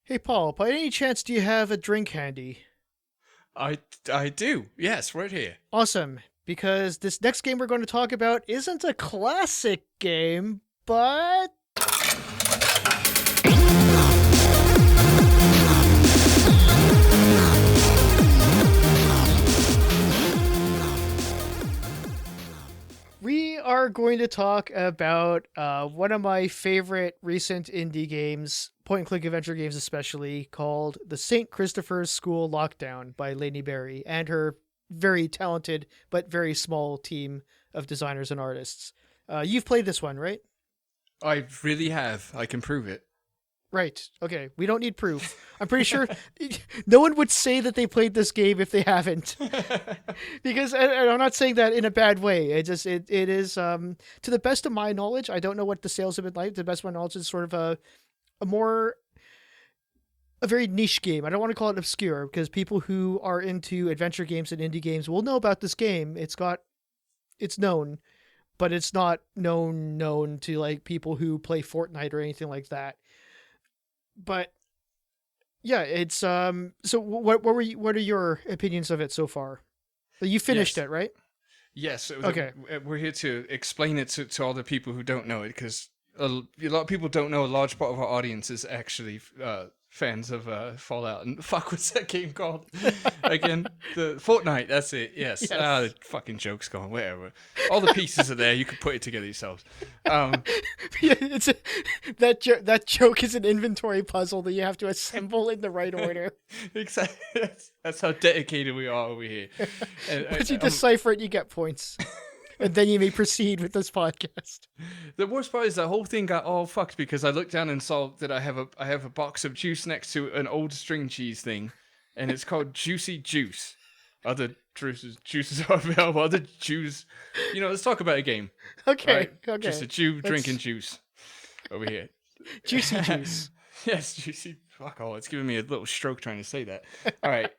Hey Paul, by any chance do you have a drink handy? I do. Yes, right here. Awesome, because this next game we're going to talk about isn't a classic game, but we are going to talk about one of my favorite recent indie games, point and click adventure games especially, called The St. Christopher's School Lockdown by Laney Berry and her very talented but very small team of designers and artists. You've played this one, right? I really have. I can prove it. Right. Okay. We don't need proof. I'm pretty sure no one would say that they played this game if they haven't, because and I'm not saying that in a bad way. It is to the best of my knowledge. I don't know what the sales have been like. To the best of my knowledge, it's sort of a more a very niche game. I don't want to call it obscure because people who are into adventure games and indie games will know about this game. It's known, but it's not known to like people who play Fortnite or anything like that. But yeah, it's so what are your opinions of it so far? You finished Yes. it, right? Yes. Okay. We're here to explain it to all the people who don't know it because a lot of people don't know a large part of our audience is actually fans of Fallout. And fuck, what's that game called? Again, the Fortnite. That's it. Yes. Yes. The fucking joke's gone. Whatever. All the pieces are there. You can put it together yourselves. Um, Yeah, that joke is an inventory puzzle that you have to assemble in the right order. exactly. That's how dedicated we are over here. And, Once you decipher it, you get points. And then you may proceed with this podcast. The worst part is that whole thing got all fucked because I looked down and saw that I have a box of juice next to an old string cheese thing, and it's called Juicy Juice. Other juices are available. Other juice. Let's talk about a game. Okay, Right? okay. Just a Jew Let's- drinking juice over here. Juicy juice. Yes, juicy. Fuck all. It's giving me a little stroke trying to say that. All right.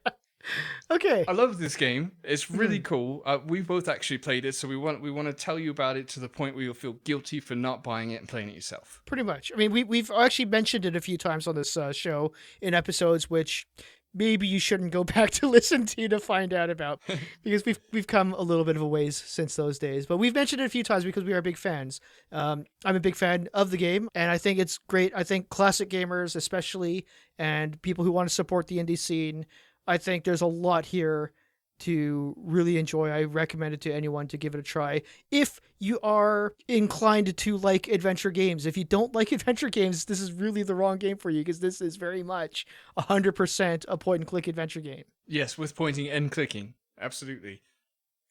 Okay. I love this game. It's really cool. We both actually played it, so we want to tell you about it to the point where you'll feel guilty for not buying it and playing it yourself. Pretty much. I mean, we've actually mentioned it a few times on this show in episodes, which maybe you shouldn't go back to listen to find out about, because we've come a little bit of a ways since those days. But we've mentioned it a few times because we are big fans. I'm a big fan of the game, and I think it's great. I think classic gamers, especially, and people who want to support the indie scene, I think there's a lot here to really enjoy. I recommend it to anyone to give it a try if you are inclined to like adventure games. If you don't like adventure games, this is really the wrong game for you, because this is very much 100% a point and click adventure game. Yes, with pointing and clicking. Absolutely.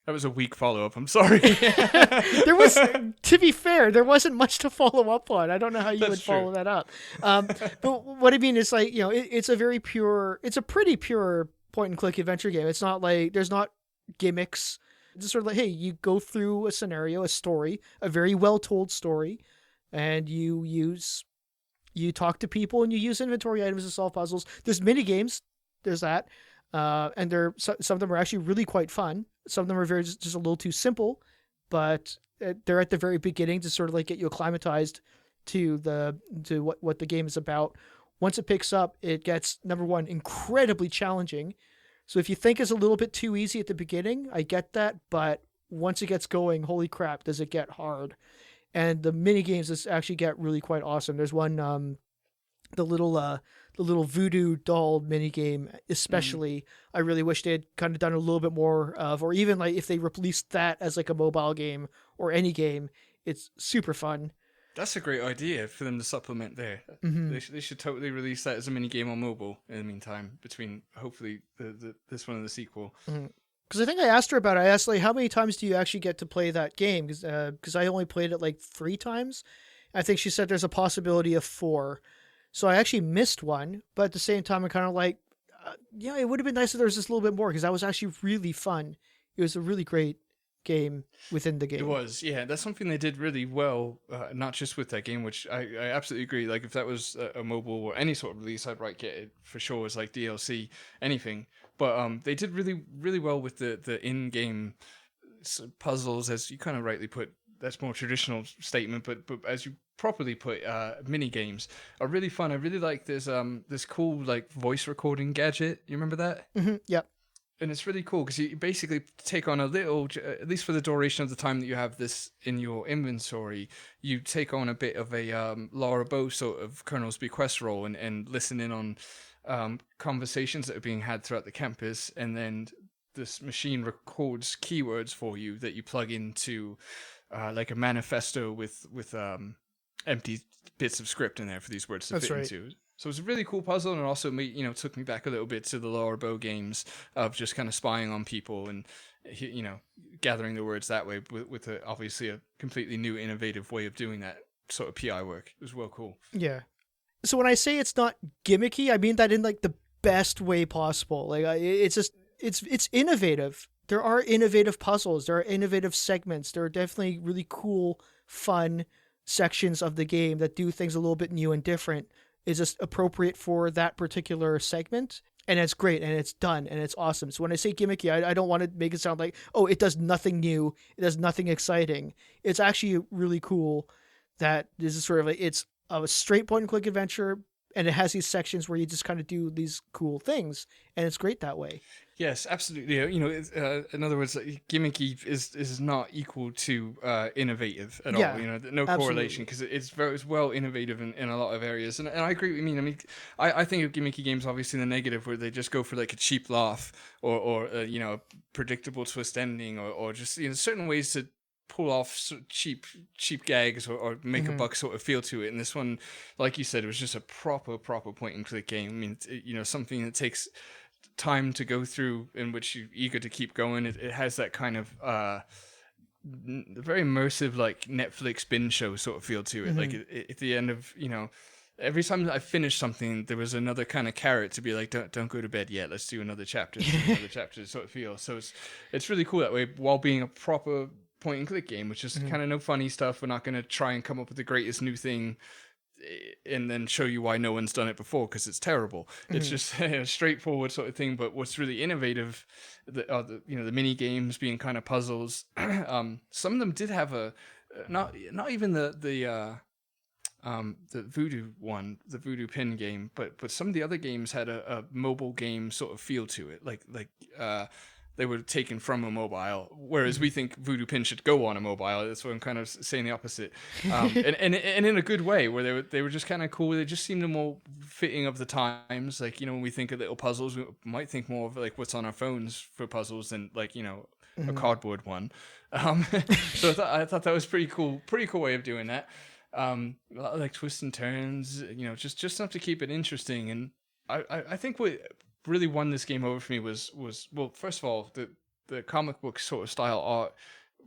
That was a weak follow-up. I'm sorry. There was, to be fair, there wasn't much to follow up on. I don't know how you That's would true. follow that up. But what I mean is, like, it's a pretty pure point and click adventure game. It's not like there's not gimmicks. It's just sort of like, hey, you go through a scenario, a story, a very well told story, and you talk to people and you use inventory items to solve puzzles. There's mini games. There's that. And some of them are actually really quite fun. Some of them are very just a little too simple, but they're at the very beginning to sort of like get you acclimatized to what the game is about. Once it picks up, it gets, number one, incredibly challenging. So if you think it's a little bit too easy at the beginning, I get that, but once it gets going, holy crap, does it get hard. And the mini games actually get really quite awesome. There's one, the little voodoo doll mini game, especially. I really wish they had kind of done a little bit more of, or even like if they released that as like a mobile game or any game. It's super fun. That's a great idea for them to supplement there. Mm-hmm. They should totally release that as a mini game on mobile in the meantime, between hopefully this one and the sequel. Because I think I asked her about it. I asked, like, how many times do you actually get to play that game? Because I only played it like 3 times. I think she said there's a possibility of 4. So I actually missed one, but at the same time, I'm kind of like, yeah, it would have been nice if there was just a little bit more, because that was actually really fun. It was a really great game within the game. It was, yeah. That's something they did really well, not just with that game, which I absolutely agree. Like, if that was a mobile or any sort of release, I'd get it for sure as like DLC, anything. But they did really, really well with the in-game puzzles, as you kind of rightly put. That's more traditional statement, but as you properly put mini games are really fun. I really like this cool like voice recording gadget. You remember that? Yeah. And it's really cool because you basically take on a little, at least for the duration of the time that you have this in your inventory, you take on a bit of a Laura Bow sort of Colonel's Bequest role and listen in on conversations that are being had throughout the campus, and then this machine records keywords for you that you plug into like a manifesto with empty bits of script in there for these words to That's fit right. into. So it was a really cool puzzle, and also took me back a little bit to the Laura Bow games of just kind of spying on people and gathering the words that way with obviously a completely new, innovative way of doing that sort of PI work. It was well cool. Yeah. So when I say it's not gimmicky, I mean that in like the best way possible. Like it's just it's innovative. There are innovative puzzles. There are innovative segments. There are definitely really cool, fun sections of the game that do things a little bit new and different. Is just appropriate for that particular segment, and it's great, and it's done, and it's awesome. So when I say gimmicky, I don't want to make it sound like, oh, it does nothing new, it does nothing exciting. It's actually really cool that this is sort of like, it's a straight point and click adventure, and it has these sections where you just kind of do these cool things, and it's great that way. Yes, absolutely. In other words, like, gimmicky is not equal to innovative at Yeah, all. No correlation, absolutely. because it's well innovative in a lot of areas. And I agree. I think of gimmicky games obviously in the negative, where they just go for like a cheap laugh or a predictable twist ending, or just certain ways to pull off cheap gags or make a buck sort of feel to it. And this one, like you said, it was just a proper point and click game. I mean, something that takes time to go through, in which you're eager to keep going. It has that kind of very immersive, like Netflix binge show sort of feel to it. Like at the end of every time I finished something, there was another kind of carrot to be like, don't go to bed yet. Let's do another chapter. Another chapter sort of feel. So it's really cool that way, while being a proper point and click game, which is kind of no funny stuff. We're not going to try and come up with the greatest new thing and then show you why no one's done it before, because it's terrible. It's just a straightforward sort of thing. But what's really innovative, the mini games being kind of puzzles. Some of them did have a not even the voodoo one, the voodoo pin game, but some of the other games had a mobile game sort of feel to it, like they were taken from a mobile, whereas we think voodoo pin should go on a mobile. That's what I'm kind of saying the opposite, and in a good way, where they were just kind of cool. They just seemed more fitting of the times. Like when we think of little puzzles, we might think more of like what's on our phones for puzzles than like a cardboard one. So I thought that was pretty cool way of doing that. Like twists and turns, just enough to keep it interesting. And I think what really won this game over for me was well, first of all, the comic book sort of style art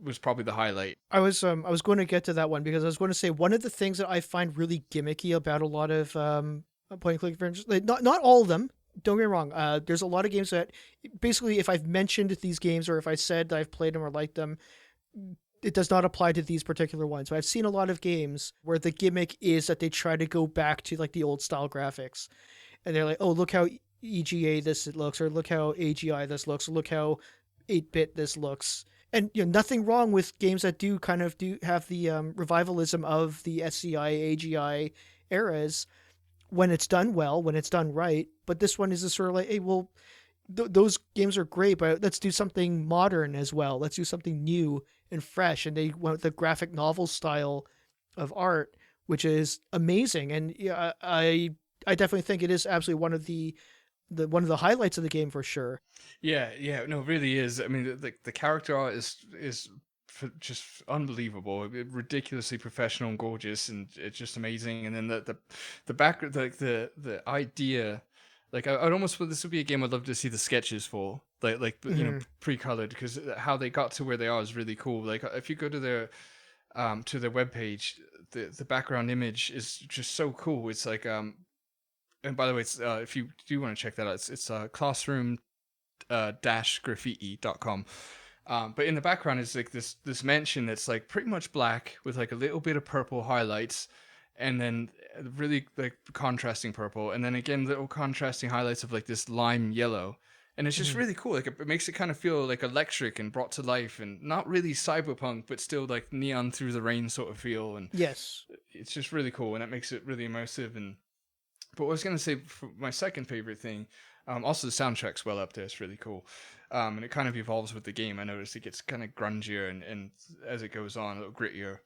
was probably the highlight. I was going to get to that one, because I was going to say one of the things that I find really gimmicky about a lot of point and click adventures, like, not all of them. Don't get me wrong. There's a lot of games that basically, if I've mentioned these games or if I said that I've played them or liked them, it does not apply to these particular ones. But I've seen a lot of games where the gimmick is that they try to go back to like the old style graphics, and they're like, oh, look how EGA this looks, or look how AGI this looks, or look how 8-bit this looks. And nothing wrong with games that do have the revivalism of the SCI, AGI eras when it's done well, when it's done right. But this one is just sort of like, hey, well, those games are great, but let's do something modern as well. Let's do something new and fresh. And they went with the graphic novel style of art, which is amazing. And yeah, I definitely think it is absolutely one of the highlights of the game for sure. Yeah, no, it really is. I mean, the character art is just unbelievable, ridiculously professional and gorgeous, and it's just amazing. And then the back, like the idea, like I'd almost, this would be a game I'd love to see the sketches for, like pre-colored, because how they got to where they are is really cool. Like if you go to their webpage, the background image is just so cool. It's like and by the way, it's, if you do want to check that out, it's classroom-graffiti.com. But in the background is like this mansion that's like pretty much black with like a little bit of purple highlights, and then really like contrasting purple, and then again little contrasting highlights of like this lime yellow, And it's just Mhm. really cool. Like it makes it kind of feel like electric and brought to life, and not really cyberpunk, but still like neon through the rain sort of feel. And Yes. it's just really cool, and that makes it really immersive. And but what I was gonna say for my second favorite thing, also the soundtrack's well up there. It's really cool, and it kind of evolves with the game. I noticed it gets kind of grungier and as it goes on, a little grittier.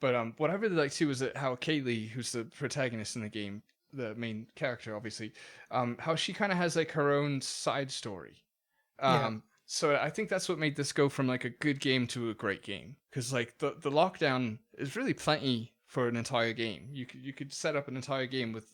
But what I really liked too was that how Kaylee, who's the protagonist in the game, the main character, obviously, how she kind of has like her own side story. Yeah. So I think that's what made this go from like a good game to a great game, because like the lockdown is really plenty for an entire game. You could set up an entire game with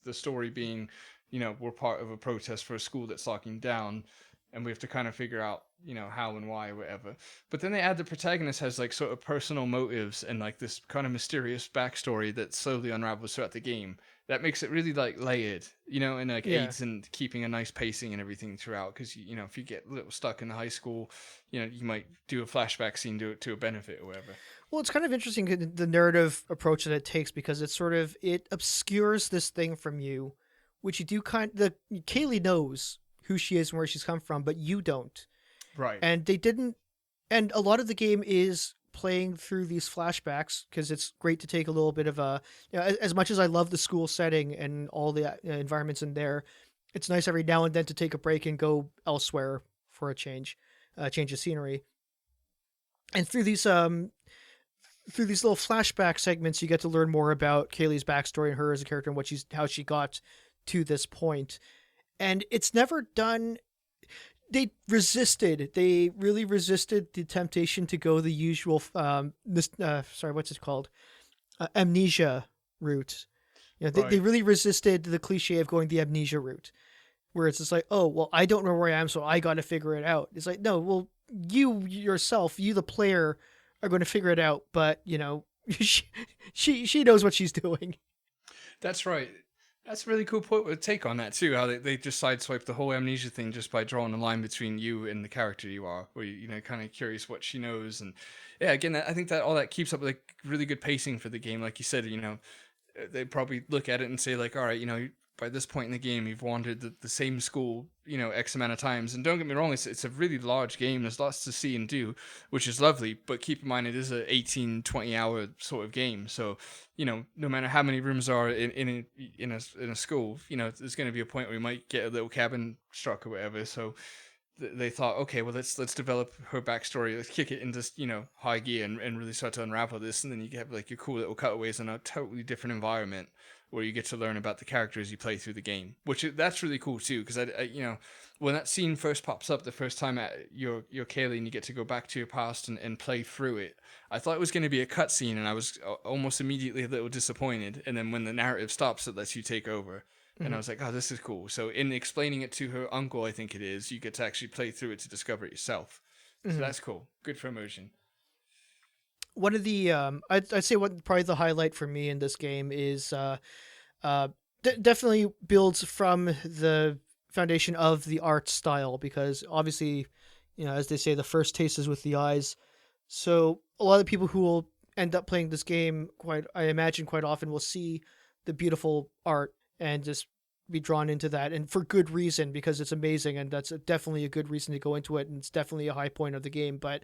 the story being, we're part of a protest for a school that's locking down, and we have to kind of figure out how and why or whatever. But then they add the protagonist has like sort of personal motives and like this kind of mysterious backstory that slowly unravels throughout the game, that makes it really like layered, and like Yeah. aids in keeping a nice pacing and everything throughout. Because if you get a little stuck in the high school, you might do a flashback scene to a benefit or whatever. Well, it's kind of interesting the narrative approach that it takes, because it obscures this thing from you, which you do the Kaylee knows who she is and where she's come from, but you don't. Right. And they didn't. And a lot of the game is playing through these flashbacks, because it's great to take a little bit of a, as much as I love the school setting and all the environments in there, it's nice every now and then to take a break and go elsewhere for a change of scenery. And through these little flashback segments, you get to learn more about Kaylee's backstory and her as a character and how she got to this point. And it's never done. They really resisted the temptation to go the usual what's it called, amnesia route. They Right. really resisted the cliche of going the amnesia route, where it's just like, oh well, I don't know where I am, so I got to figure it out. It's like, no, well, you yourself, you the player, are going to figure it out, but she knows what she's doing. That's right. That's a really cool take on that too. How they just sideswipe the whole amnesia thing just by drawing a line between you and the character you are, where kind of curious what she knows. And yeah, again, I think that all that keeps up like really good pacing for the game. Like you said, they probably look at it and say like, all right, by this point in the game, you've wandered the same school, X amount of times. And don't get me wrong, it's a really large game. There's lots to see and do, which is lovely. But keep in mind, it is a 18, 20 hour sort of game. So, no matter how many rooms are in a school, there's going to be a point where we might get a little cabin struck or whatever. So they thought, okay, well, let's develop her backstory. Let's kick it into high gear and really start to unravel this. And then you get like your cool little cutaways in a totally different environment where you get to learn about the characters you play through the game, that's really cool too. Because when that scene first pops up the first time you're Kaylee and you get to go back to your past and play through it, I thought it was going to be a cutscene, and I was almost immediately a little disappointed. And then when the narrative stops, it lets you take over. And I was like, oh, this is cool. So in explaining it to her uncle, I think it is, you get to actually play through it to discover it yourself. So that's cool. Good for immersion. One of the I'd say what probably the highlight for me in this game is definitely builds from the foundation of the art style, because obviously, as they say, the first taste is with the eyes. So a lot of people who will end up playing this game, I imagine quite often, will see the beautiful art and just be drawn into that, and for good reason, because it's amazing, and that's definitely a good reason to go into it, and it's definitely a high point of the game. But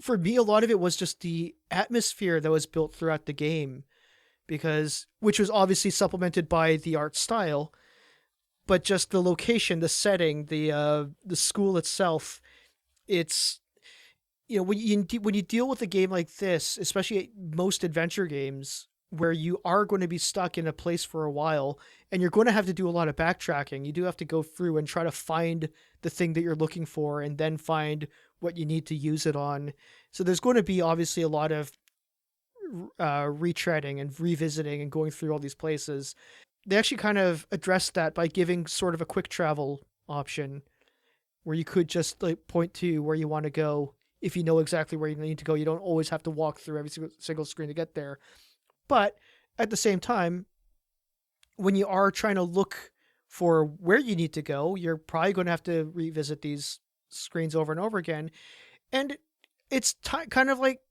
for me, a lot of it was just the atmosphere that was built throughout the game, which was obviously supplemented by the art style, but just the location, the setting, the school itself. It's when you deal with a game like this, especially most adventure games, where you are going to be stuck in a place for a while, and you're going to have to do a lot of backtracking. You do have to go through and try to find the thing that you're looking for, and then find what you need to use it on. So there's going to be obviously a lot of retreading and revisiting and going through all these places. They actually kind of addressed that by giving sort of a quick travel option, where you could just like point to where you want to go. If you know exactly where you need to go, you don't always have to walk through every single screen to get there. But at the same time, when you are trying to look for where you need to go, you're probably going to have to revisit these screens over and over again. And it's kind of like,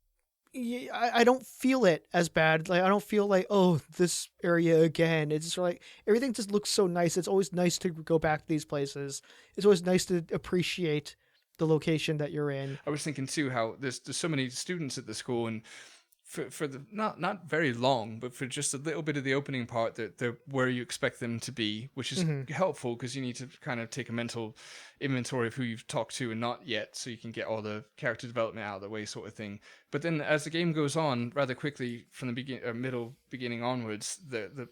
I don't feel it as bad. Like I don't feel like, oh, this area again. It's just like everything just looks so nice. It's always nice to go back to these places. It's always nice to appreciate the location that you're in. I was thinking too how there's so many students at the school, and for the not very long, but for just a little bit of the opening part, that they're where you expect them to be, which is helpful because you need to kind of take a mental inventory of who you've talked to and not yet, so you can get all the character development out of the way, sort of thing. But then as the game goes on, rather quickly from the beginning onwards, the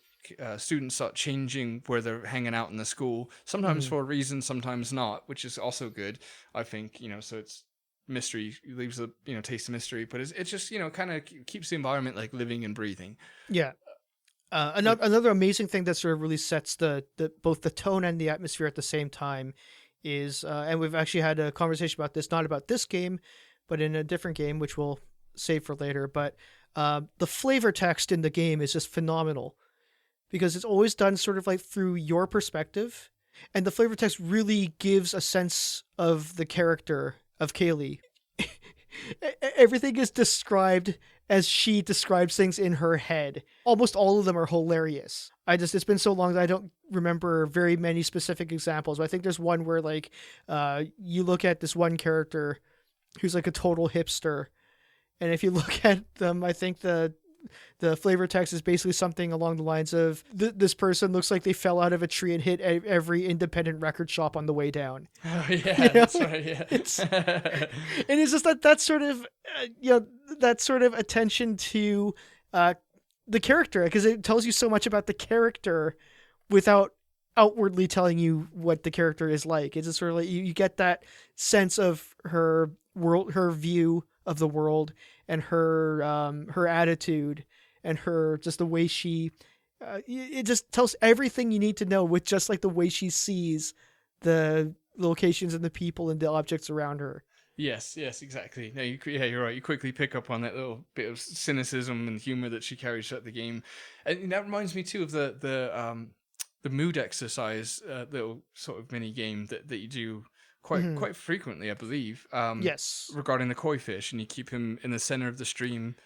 students start changing where they're hanging out in the school, sometimes for a reason, sometimes not, which is also good, I think. So it's mystery, leaves a taste of mystery, but it's just kind of keeps the environment like living and breathing. Yeah. Another amazing thing that sort of really sets the both the tone and the atmosphere at the same time is, and we've actually had a conversation about this, not about this game, but in a different game, which we'll save for later. But the flavor text in the game is just phenomenal because it's always done sort of like through your perspective, and the flavor text really gives a sense of the character of Kaylee. Everything is described as she describes things in her head. Almost all of them are hilarious. It's been so long that I don't remember very many specific examples. But I think there's one where like you look at this one character who's like a total hipster, and if you look at them, I think the flavor text is basically something along the lines of this person looks like they fell out of a tree and hit every independent record shop on the way down. Oh yeah, that's right. Yeah, and it's just that sort of that sort of attention to the character, because it tells you so much about the character without outwardly telling you what the character is like. It's just sort of like you get that sense of her world, her view of the world, and her attitude, and her just the way she it just tells everything you need to know with just like the way she sees the locations and the people and the objects around her. Yes, exactly. No, you're right. You quickly pick up on that little bit of cynicism and humor that she carries throughout the game, and that reminds me too of the mood exercise, little sort of mini game that you do quite frequently, I believe. Yes. Regarding the koi fish, and you keep him in the center of the stream,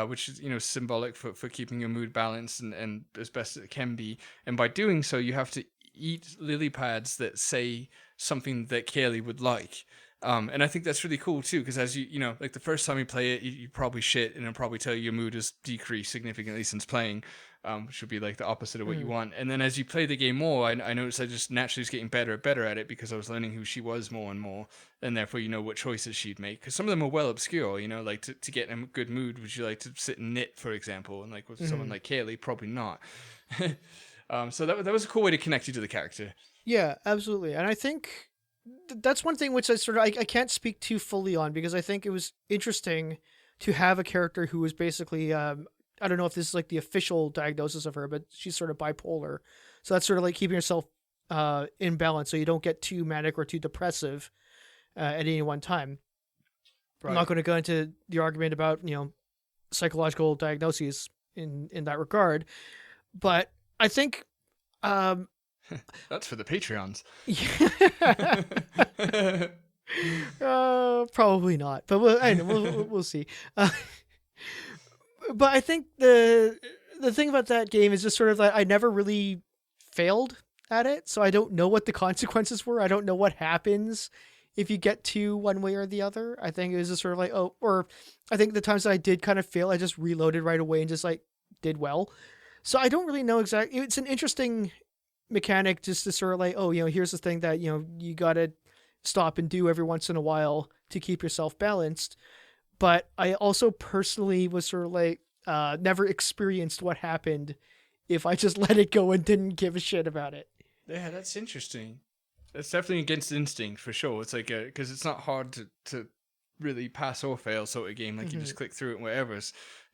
which is symbolic for keeping your mood balanced and as best as it can be. And by doing so, you have to eat lily pads that say something that Kaylee would like. And I think that's really cool too, because as like the first time you play it, you probably shit, and it'll probably tell you your mood has decreased significantly since playing, which would be like the opposite of what you want. And then as you play the game more, I noticed I just naturally was getting better at it because I was learning who she was more and more, and therefore what choices she'd make. Because some of them are well obscure, like to get in a good mood, would you like to sit and knit, for example? And like with someone like Kaylee, probably not. So that was a cool way to connect you to the character. Yeah, absolutely. And I think that's one thing which I can't speak too fully on, because I think it was interesting to have a character who was basically, I don't know if this is like the official diagnosis of her, but she's sort of bipolar. So that's sort of like keeping yourself in balance so you don't get too manic or too depressive at any one time. Right. I'm not going to go into the argument about, psychological diagnoses in that regard, but I think that's for the Patreons. Probably not, but we'll see. But I think the thing about that game is just sort of like I never really failed at it, so I don't know what the consequences were. I don't know what happens if you get to one way or the other. I think it was just sort of like, or I think the times that I did kind of fail, I just reloaded right away and just like did well. So I don't really know exactly. It's an interesting mechanic just to sort of like, here's the thing that, you got to stop and do every once in a while to keep yourself balanced. But I also personally was sort of like, never experienced what happened if I just let it go and didn't give a shit about it. Yeah, that's interesting. That's definitely against instinct for sure. It's like, because it's not hard to really pass or fail sort of game. Like you just click through it and whatever.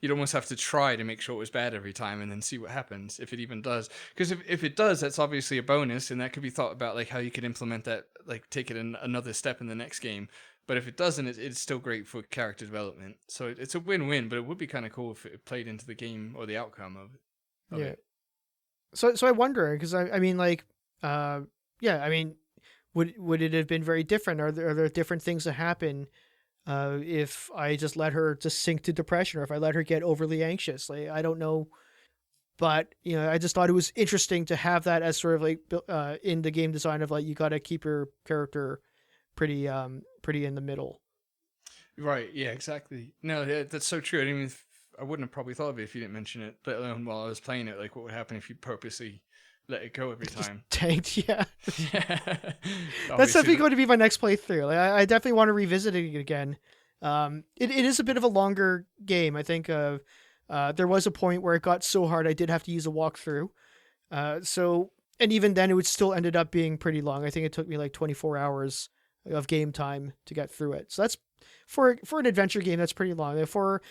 You'd almost have to try to make sure it was bad every time and then see what happens, if it even does. Because if it does, that's obviously a bonus, and that could be thought about like how you could implement that, like take it another step in the next game. But if it doesn't, it's still great for character development. So it's a win-win, but it would be kind of cool if it played into the game or the outcome of it. So I wonder, because I mean, like, would it have been very different? Are there different things that happen if I just let her just sink to depression or if I let her get overly anxious. Like, I don't know. But, I just thought it was interesting to have that as sort of like in the game design of like, you got to keep your character pretty in the middle. Right. Yeah. Exactly. No, that's so true. I wouldn't have probably thought of it if you didn't mention it. Let alone while I was playing it, like what would happen if you purposely let it go every Just time? tanked, yeah. Yeah. That's Obviously, definitely going to be my next playthrough. Like, I definitely want to revisit it again. It is a bit of a longer game. I think there was a point where it got so hard I did have to use a walkthrough. And even then, it would still ended up being pretty long. I think it took me like 24 hours of game time to get through it. So that's for an adventure game. That's pretty long. And for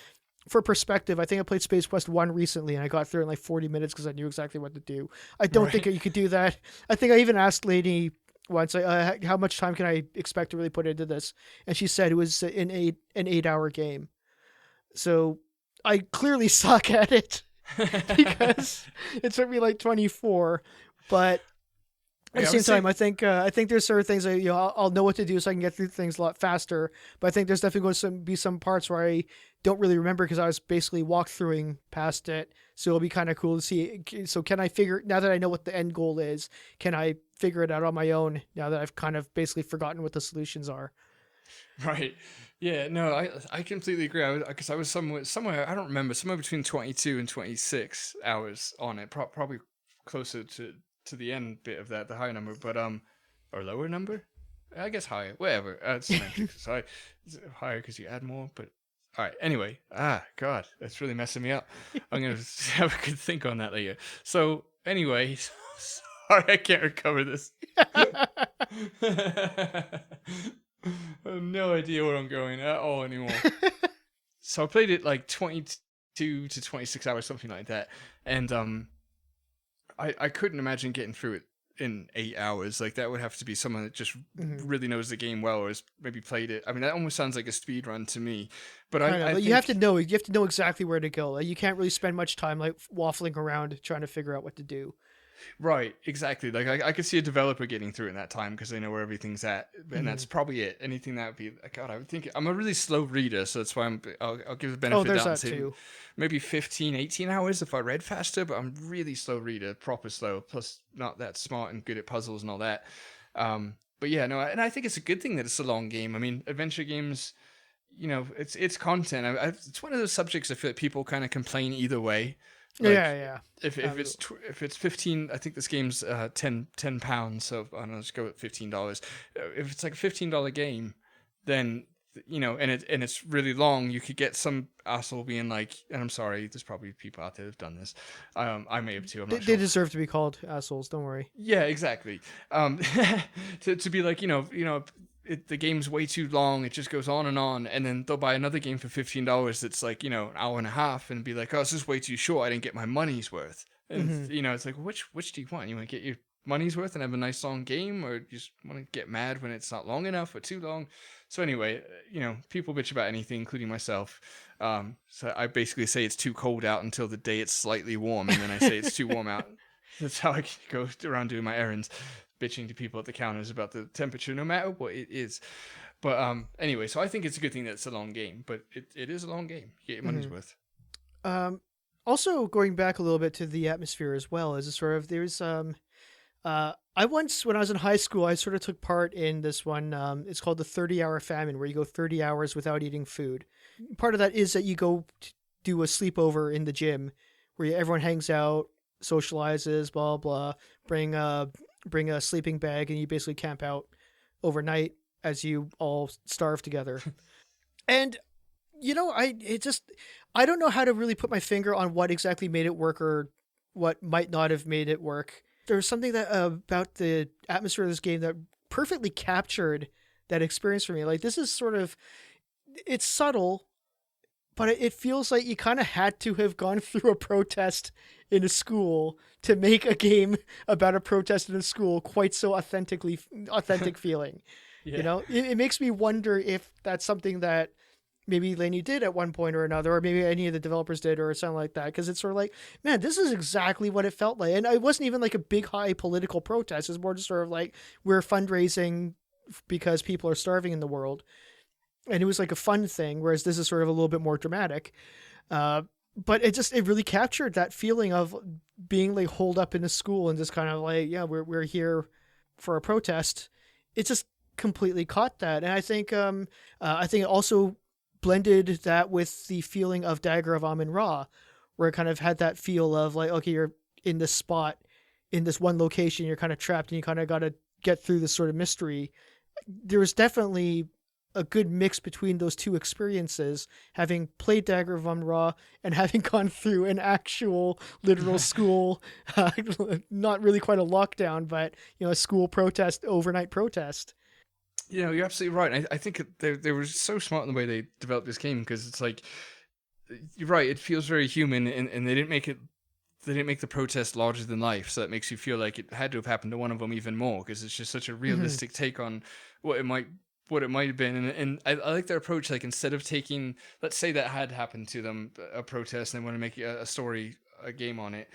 perspective, I think I played Space Quest 1 recently and I got through it in like 40 minutes because I knew exactly what to do. I don't think right. you could do that. I think I even asked Laney once, how much time can I expect to really put into this? And she said it was an 8-hour game. So I clearly suck at it because it took me like 24. But at the Yeah, I same would say time, I think there's certain things that I'll know what to do so I can get through things a lot faster. But I think there's definitely going to be some parts where I don't really remember because I was basically walkthroughing past it. So it'll be kind of cool to see. So can I figure now that I know what the end goal is? Can I figure it out on my own now that I've kind of basically forgotten what the solutions are? right. Yeah. No, I completely agree. Because I was somewhere I don't remember somewhere between 22 and 26 hours on it. Probably closer to the end bit of that, the higher number, but or lower number. I guess higher. Whatever. It's semantics. So higher because you add more, but. All right. Anyway, God, that's really messing me up. I'm gonna have a good think on that later. So, anyway, sorry, I can't recover this. I have no idea where I'm going at all anymore. So I played it like 22 to 26 hours, something like that, and I couldn't imagine getting through it in 8 hours. Like that would have to be someone that just Mhm. really knows the game well or has maybe played it. I mean, that almost sounds like a speed run to me. But Kind of, I but think you have to know exactly where to go. Like, you can't really spend much time like waffling around trying to figure out what to do. right, exactly. Like I could see a developer getting through in that time because they know where everything's at, and Hmm. that's probably it. Anything that would be like, God, I would think I'm a really slow reader, so that's why I'll give the benefit Oh, of the there's doubt and that say too. maybe 15, 18 hours if I read faster. But I'm really slow reader, proper slow. Plus, not that smart and good at puzzles and all that. But yeah, no, and I think it's a good thing that it's a long game. I mean, adventure games, it's content. It's one of those subjects I feel like people kind of complain either way. Yeah, Like yeah. if it's 15, I think this game's 10 pounds, so I don't know, let's go with $15. If it's like a $15 game, then and it's really long, you could get some asshole being like, and I'm sorry, there's probably people out there that've done this. I may have too, I'm not They sure. deserve to be called assholes. Don't worry. Yeah, exactly. Um, to be like, the game's way too long. It just goes on, and then they'll buy another game for $15 that's like an hour and a half, and be like, oh, this is way too short. I didn't get my money's worth. And Hmm. it's like, which do you want? You want to get your money's worth and have a nice long game, or you just want to get mad when it's not long enough or too long? So anyway, people bitch about anything, including myself. So I basically say it's too cold out until the day it's slightly warm, and then I say it's too warm out. That's how I go around doing my errands, bitching to people at the counters about the temperature, no matter what it is. But anyway, so I think it's a good thing that it's a long game, but it is a long game. You get your money's Hmm. worth. Um, Also going back a little bit to the atmosphere as well, is a sort of there's I once when I was in high school I sort of took part in this one. It's called the 30-hour famine, where you go 30 hours without eating food. Part of that is that you go do a sleepover in the gym where everyone hangs out, socializes, blah blah. Bring a bring a sleeping bag, and you basically camp out overnight as you all starve together. And I don't know how to really put my finger on what exactly made it work or what might not have made it work. There was something that about the atmosphere of this game that perfectly captured that experience for me. Like, this is sort of, it's subtle, but it feels like you kind of had to have gone through a protest in a school to make a game about a protest in a school quite so authentic feeling. Yeah. It makes me wonder if that's something that maybe Laney did at one point or another, or maybe any of the developers did, or something like that. Because it's sort of like, man, this is exactly what it felt like, and it wasn't even like a big, high political protest. It's more just sort of like we're fundraising because people are starving in the world, and it was like a fun thing, whereas this is sort of a little bit more dramatic. Uh, but it really captured that feeling of being like holed up in a school and just kind of like, yeah, we're here for a protest. It just completely caught that, and I think it also blended that with the feeling of Dagger of Amun Ra, where it kind of had that feel of like, okay, you're in this spot, in this one location, you're kind of trapped, and you kind of got to get through this sort of mystery. There was definitely a good mix between those two experiences, having played Dagger of Amun Ra and having gone through an actual literal school, not really quite a lockdown, but a school protest, overnight protest. You're absolutely right. I think they were so smart in the way they developed this game, because it's like, you're right. It feels very human, and they didn't make it. They didn't make the protest larger than life, so that makes you feel like it had to have happened to one of them even more, because it's just such a Mm-hmm. realistic take on what it might have been. And I like their approach. Like, instead of taking, let's say that had happened to them, a protest, and they want to make a story, a game on it.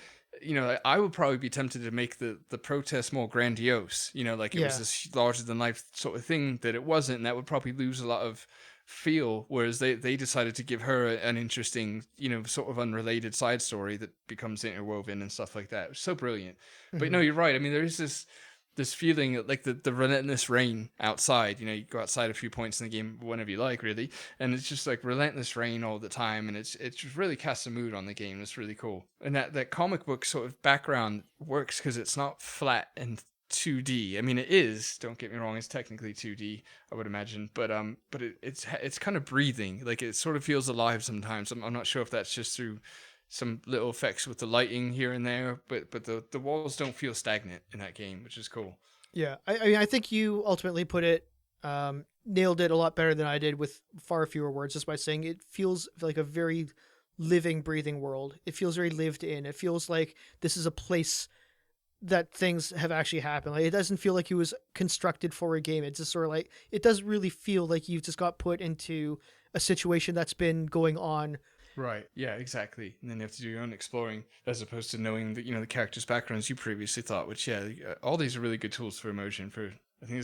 I would probably be tempted to make the protest more grandiose. Like it was Yeah. this larger than life sort of thing that it wasn't, and that would probably lose a lot of feel. Whereas they decided to give her an interesting, sort of unrelated side story that becomes interwoven and stuff like that. It was so brilliant. But no, Mm-hmm. you're right. I mean, there is this feeling like the relentless rain outside. You go outside a few points in the game whenever you like, really, and it's just like relentless rain all the time, and it's just really casts a mood on the game. It's really cool, and that comic book sort of background works because it's not flat and 2D. I mean, it is. Don't get me wrong; it's technically 2D, I would imagine, but it's kind of breathing. Like, it sort of feels alive sometimes. I'm not sure if that's just through some little effects with the lighting here and there, but the walls don't feel stagnant in that game, which is cool. Yeah, I mean, I think you ultimately put it, nailed it a lot better than I did with far fewer words, just by saying it feels like a very living, breathing world. It feels very lived in. It feels like this is a place that things have actually happened. Like, it doesn't feel like it was constructed for a game. It's just sort of like, it does really feel like you've just got put into a situation that's been going on. Right. Yeah, exactly. And then you have to do your own exploring, as opposed to knowing that the characters' backgrounds you previously thought. Which, yeah, all these are really good tools for immersion. I think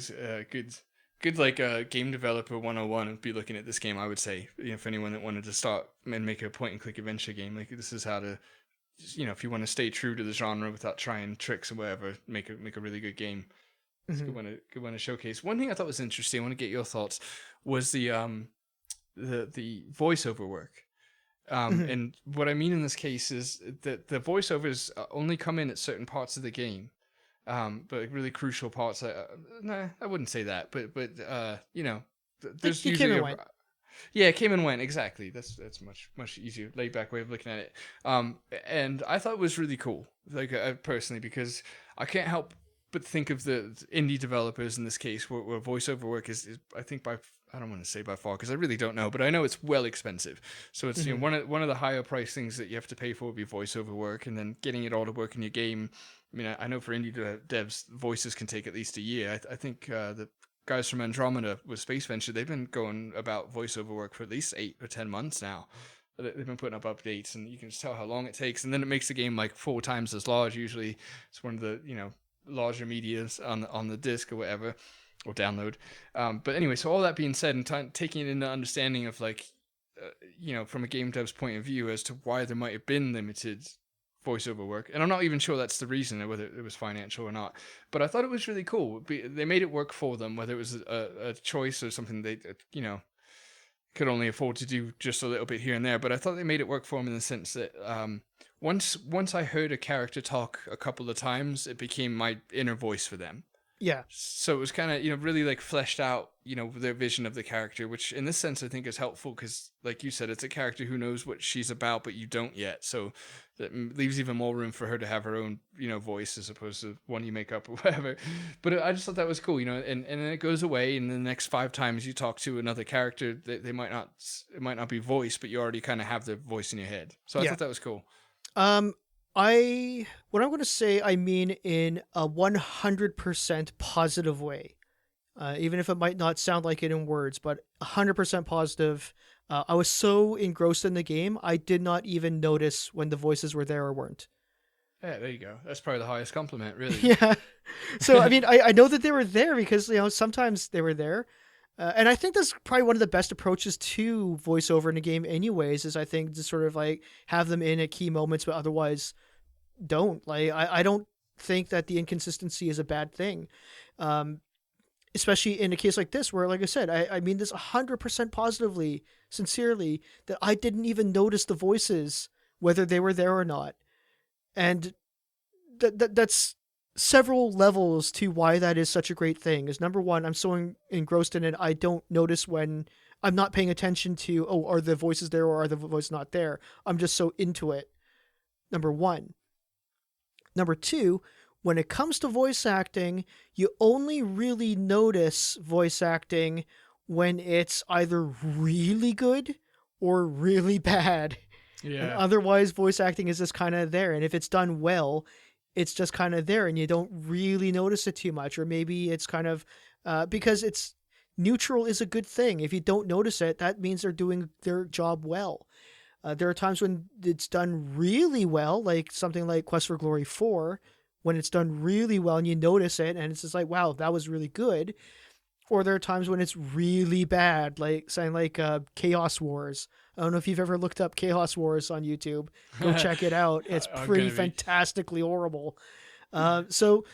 it's good like game developer 101 would be looking at this game. I would say, for anyone that wanted to start and make a point and click adventure game, like, this is how to, if you want to stay true to the genre without trying tricks or whatever, make a really good game. It's a Mm-hmm. good one to showcase. One thing I thought was interesting, I want to get your thoughts, was the voiceover work. Mm-hmm. And what I mean in this case is that the voiceovers only come in at certain parts of the game, but really crucial parts. Nah, I wouldn't say that, but there's He came usually and a, went. yeah, it came and went, exactly. That's much easier, laid back way of looking at it. And I thought it was really cool, like, personally, because I can't help but think of the indie developers in this case, where voiceover work is I think, by, I don't want to say by far, because I really don't know, but I know it's well expensive. So it's, Mm-hmm. one of the higher price things that you have to pay for would be voiceover work, and then getting it all to work in your game. I mean, I know for indie devs, voices can take at least a year. I think the guys from Andromeda with Space Venture, they've been going about voiceover work for at least 8 or 10 months now. They've been putting up updates, and you can just tell how long it takes. And then it makes the game like 4 times as large. Usually, it's one of the larger medias on the disc or whatever, or download. But anyway, so all that being said, and taking it into understanding of, like, from a game dev's point of view, as to why there might have been limited voiceover work, and I'm not even sure that's the reason, whether it was financial or not. But I thought it was really cool. They made it work for them, whether it was a choice or something they could only afford to do just a little bit here and there. But I thought they made it work for them in the sense that, once I heard a character talk a couple of times, it became my inner voice for them. Yeah. So it was kind of, really, like, fleshed out, their vision of the character, which in this sense I think is helpful, because, like you said, it's a character who knows what she's about, but you don't yet. So that leaves even more room for her to have her own, voice, as opposed to one you make up or whatever. But I just thought that was cool, and then it goes away, and the next 5 times you talk to another character, they might not, it might not be voice, but you already kind of have their voice in your head. So I Yeah. thought that was cool. Um, what I'm going to say, I mean in a 100% positive way. Even if it might not sound like it in words, but 100% positive. I was so engrossed in the game, I did not even notice when the voices were there or weren't. Yeah, there you go. That's probably the highest compliment, really. Yeah. So, I mean, I know that they were there because, sometimes they were there. And I think that's probably one of the best approaches to voiceover in a game anyways, is I think to sort of like have them in at key moments, but otherwise don't. Like, I don't think that the inconsistency is a bad thing. Um, Especially in a case like this where, like I said, I mean this 100% positively, sincerely, that I didn't even notice the voices, whether they were there or not. And that's several levels to why that is such a great thing. Is number one, I'm so engrossed in it, I don't notice when I'm not paying attention to, oh, are the voices there or are the voices not there? I'm just so into it. Number one. Number two, when it comes to voice acting, you only really notice voice acting when it's either really good or really bad. And Yeah. otherwise, voice acting is just kind of there. And if it's done well, it's just kind of there and you don't really notice it too much. Or maybe it's kind of because it's neutral is a good thing. If you don't notice it, that means they're doing their job well. There are times when it's done really well, like something like Quest for Glory 4, when it's done really well and you notice it and it's just like, wow, that was really good. Or there are times when it's really bad, like saying like Chaos Wars. I don't know if you've ever looked up Chaos Wars on YouTube. Go check it out. It's pretty fantastically horrible. So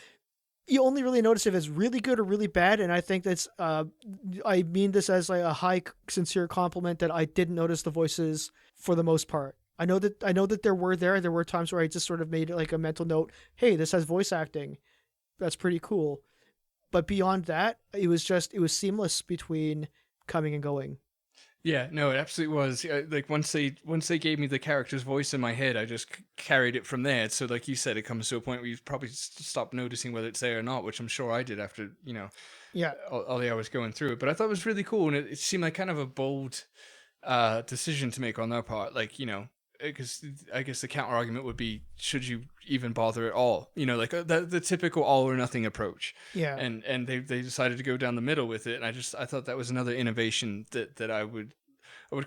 you only really notice if it's really good or really bad, and I think that's I mean this as like a high sincere compliment that I didn't notice the voices for the most part. I know that there were times where I just sort of made it like a mental note, hey, this has voice acting. That's pretty cool. But beyond that, it was seamless between coming and going. Yeah, no, it absolutely was. Like once they gave me the character's voice in my head, I just carried it from there. So, like you said, it comes to a point where you probably stop noticing whether it's there or not, which I'm sure I did after Yeah. all the hours going through it. But I thought it was really cool, and it seemed like kind of a bold decision to make on their part. Like because I guess the counter argument would be, should you even bother at all? Like the typical all or nothing approach. Yeah. And they decided to go down the middle with it, and I thought that was another innovation that I would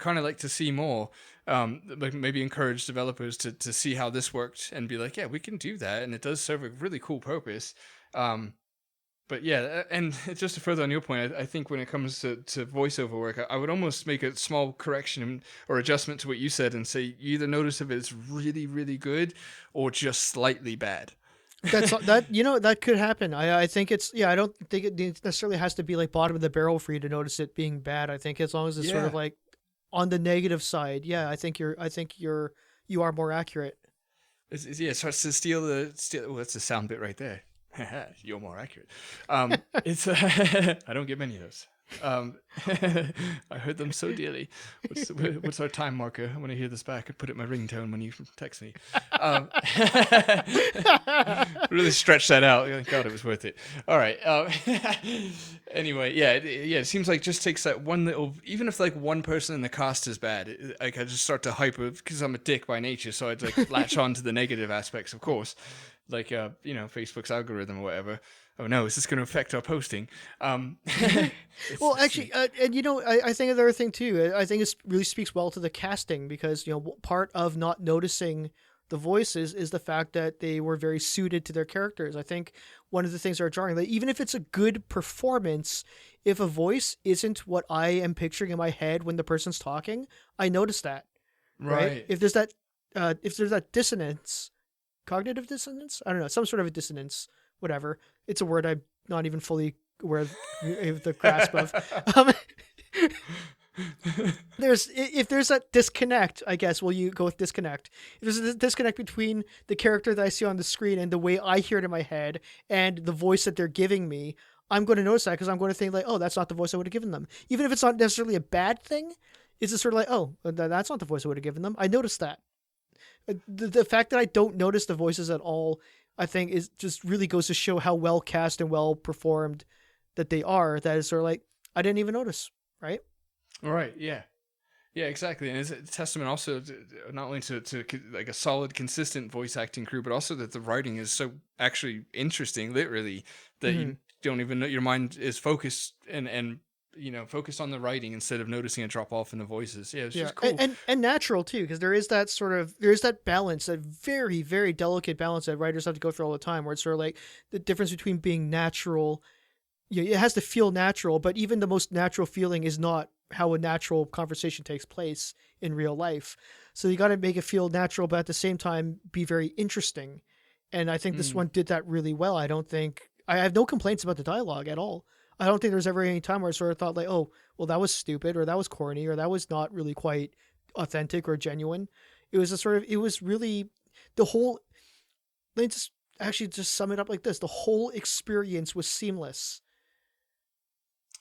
kind of like to see more. Like maybe encourage developers to see how this worked and be like, yeah, we can do that, and it does serve a really cool purpose. But yeah, and just to further on your point, I think when it comes to voiceover work, I would almost make a small correction or adjustment to what you said and say you either notice if it's really, really good or just slightly bad. That could happen. I think I don't think it necessarily has to be like bottom of the barrel for you to notice it being bad. I think as long as it's sort of like on the negative side, yeah, I think you are more accurate. It starts to steal. Oh, that's the sound bit right there. You're more accurate. It's I don't get many of those. I heard them so dearly. What's our time marker? I want to hear this back. I put it in my ringtone when you text me. Really stretch that out. God, it was worth it. All right. Anyway, it seems like just takes that one little. Even if like one person in the cast is bad, I just start to hyper because I'm a dick by nature. So I'd like latch on to the negative aspects, of course. Like Facebook's algorithm or whatever. Oh no, is this going to affect our posting? Well, actually, and I think another thing too. I think it really speaks well to the casting because part of not noticing the voices is the fact that they were very suited to their characters. I think one of the things that are jarring, like, even if it's a good performance, if a voice isn't what I am picturing in my head when the person's talking, I notice that. Right? If there's that dissonance. Cognitive dissonance? I don't know, some sort of a dissonance, whatever. It's a word I'm not even fully aware of the grasp of. If there's that disconnect, I guess you go with disconnect. If there's a disconnect between the character that I see on the screen and the way I hear it in my head and the voice that they're giving me, I'm going to notice that because I'm going to think like, oh, that's not the voice I would have given them. Even if it's not necessarily a bad thing, it's just sort of like, oh, that's not the voice I would have given them. I noticed that. The fact that I don't notice the voices at all, I think, is just really goes to show how well cast and well performed that they are. That is sort of like, I didn't even notice, right? Right. Yeah. Yeah, exactly. And it's a testament also not only to like a solid, consistent voice acting crew, but also that the writing is so actually interesting, literally, that you don't even know, your mind is focused and focused on the writing instead of noticing a drop off in the voices. Yeah, it's just cool. And natural too, because there is that balance, that very, very delicate balance that writers have to go through all the time, where it's sort of like the difference between being natural, it has to feel natural, but even the most natural feeling is not how a natural conversation takes place in real life. So you got to make it feel natural, but at the same time be very interesting. And I think this one did that really well. I have no complaints about the dialogue at all. I don't think there's ever any time where I sort of thought like, oh, well, that was stupid, or that was corny, or that was not really quite authentic or genuine. It was really the whole, let's actually just sum it up like this. The whole experience was seamless.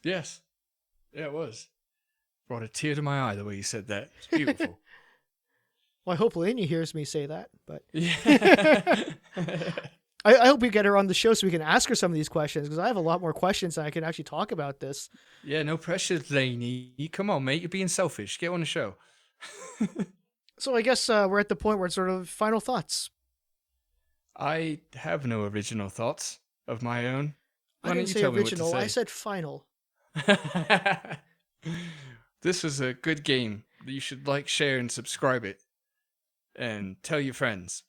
Yes. Yeah, it was. Brought a tear to my eye the way you said that. It's beautiful. Well, I hope Laney hears me say that, but Yeah. I hope we get her on the show so we can ask her some of these questions, because I have a lot more questions and I can actually talk about this. Yeah, no pressure, Laney. Come on, mate. You're being selfish. Get on the show. So I guess we're at the point where it's sort of final thoughts. I have no original thoughts of my own. Why I don't didn't you say tell me original. what to I said final. say? This was a good game. You should like, share, and subscribe it. And tell your friends.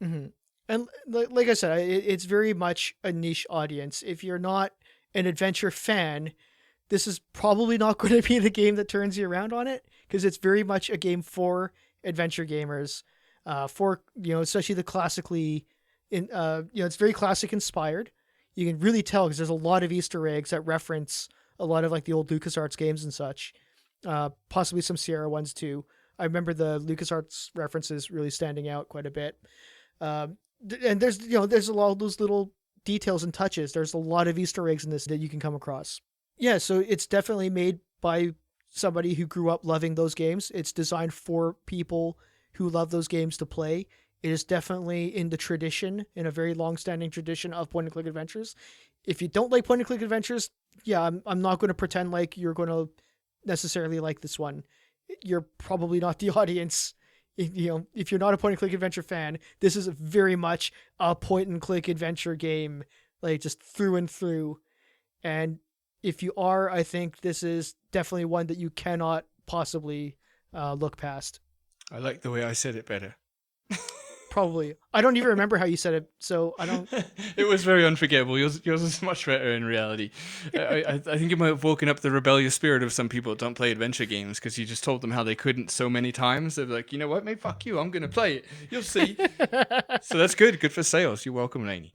Mm-hmm. And like I said, it's very much a niche audience. If you're not an adventure fan, this is probably not going to be the game that turns you around on it, because it's very much a game for adventure gamers, for, especially the classically, it's very classic inspired. You can really tell because there's a lot of Easter eggs that reference a lot of like the old LucasArts games and such, possibly some Sierra ones too. I remember the LucasArts references really standing out quite a bit. And there's a lot of those little details and touches. There's a lot of Easter eggs in this that you can come across. Yeah, so it's definitely made by somebody who grew up loving those games. It's designed for people who love those games to play. It is definitely in a very long-standing tradition of point-and-click adventures. If you don't like point-and-click adventures, yeah, I'm not going to pretend like you're going to necessarily like this one. You're probably not the audience. If you're not a point-and-click adventure fan, this is very much a point-and-click adventure game, like just through and through. And if you are, I think this is definitely one that you cannot possibly look past. I like the way I said it better. Probably. I don't even remember how you said it, so I don't... It was very unforgettable. Yours is much better in reality. I think it might have woken up the rebellious spirit of some people that don't play adventure games, because you just told them how they couldn't so many times. They're like, you know what, mate, fuck you, I'm going to play it. You'll see. So that's good. Good for sales. You're welcome, Laney.